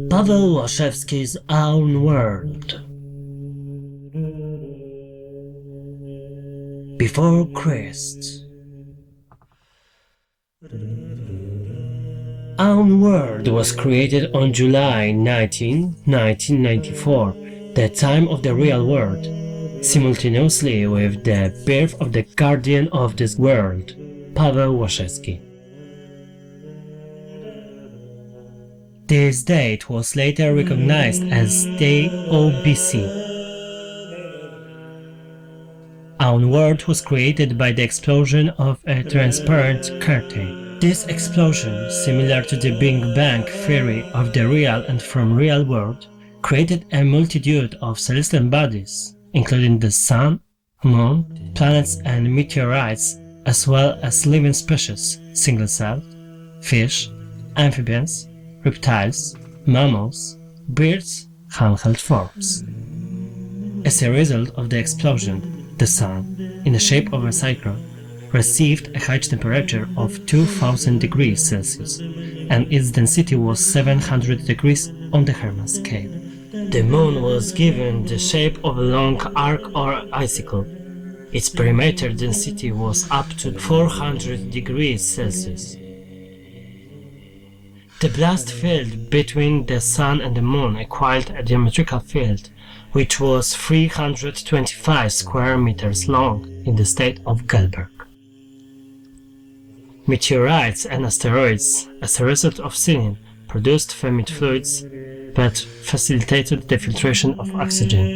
Paweł Łaszewski's own world. Before Christ. Own world was created on July 19, 1994, the time of the real world, simultaneously with the birth of the guardian of this world, Paweł Łaszewski. This date was later recognized as the OBC. Own world was created by the explosion of a transparent curtain. This explosion, similar to the Big Bang theory of the real and from real world, created a multitude of celestial bodies, including the Sun, Moon, planets and meteorites, as well as living species, single-celled, fish, amphibians, reptiles, mammals, birds, handheld forms. As a result of the explosion, the Sun, in the shape of a cyclone, received a high temperature of 2000 degrees Celsius, and its density was 700 degrees on the Hermann scale. The Moon was given the shape of a long arc or icicle. Its perimeter density was up to 400 degrees Celsius. The blast field between the Sun and the Moon acquired a geometrical field, which was 325 square meters long in the state of Gelberg. Meteorites and asteroids, as a result of sinking, produced fluid fluids that facilitated the filtration of oxygen.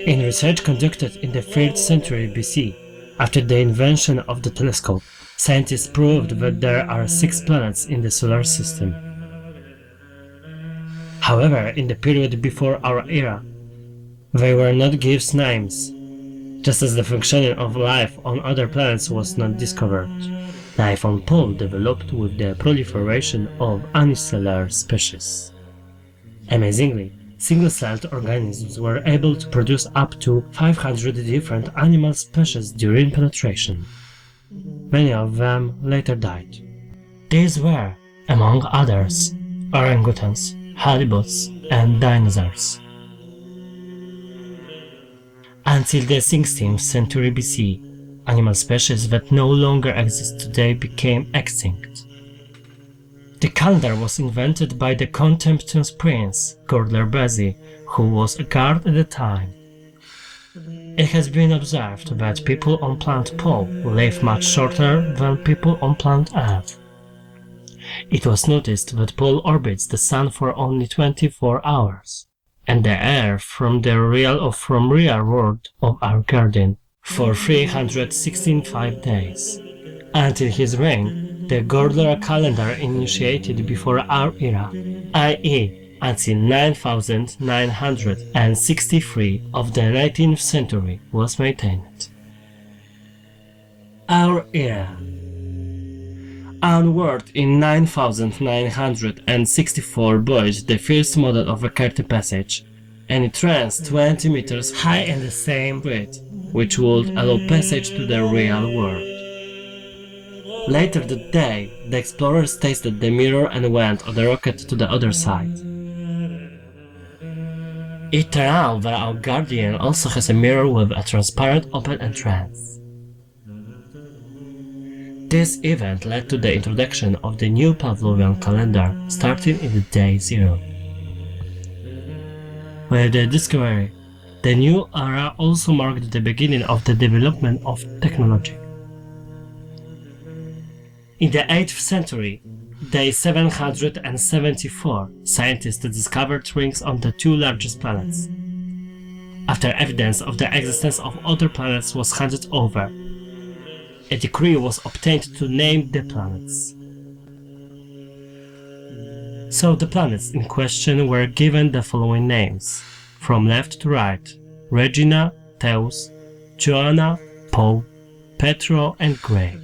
In research conducted in the 3rd century BC, after the invention of the telescope, scientists proved that there are 6 planets in the solar system. However, in the period before our era, they were not given names, just as the functioning of life on other planets was not discovered. Life on Pole developed with the proliferation of unicellular species. Amazingly, single-celled organisms were able to produce up to 500 different animal species during penetration. Many of them later died. These were, among others, orangutans, halibuts, and dinosaurs. Until the 16th century BC, animal species that no longer exist today became extinct. The calendar was invented by the Contemptuous Prince, Gordler Bezi, who was a guard at the time. It has been observed that people on planet Pole live much shorter than people on planet Earth. It was noticed that Pole orbits the Sun for only 24 hours, and the Earth from the real world of our guardian for 365 days. Until his reign, the Gordler calendar initiated before our era, i.e. until 9963 of the 19th century was maintained. Our era. Onward in 9964 built the first model of a curtain passage, and it runs 20 meters high and the same width, which would allow passage to the real world. Later that day, the explorers tasted the mirror and went on the rocket to the other side. It turned out that our guardian also has a mirror with a transparent open entrance. This event led to the introduction of the new Pavlovian calendar starting in the day 0. With the discovery, the new era also marked the beginning of the development of technology. In the 8th century, day 774, scientists discovered rings on the 2 largest planets. After evidence of the existence of other planets was handed over, a decree was obtained to name the planets. So the planets in question were given the following names, from left to right: Regina, Mateusz, Joanna, Paul, Petro and Gray.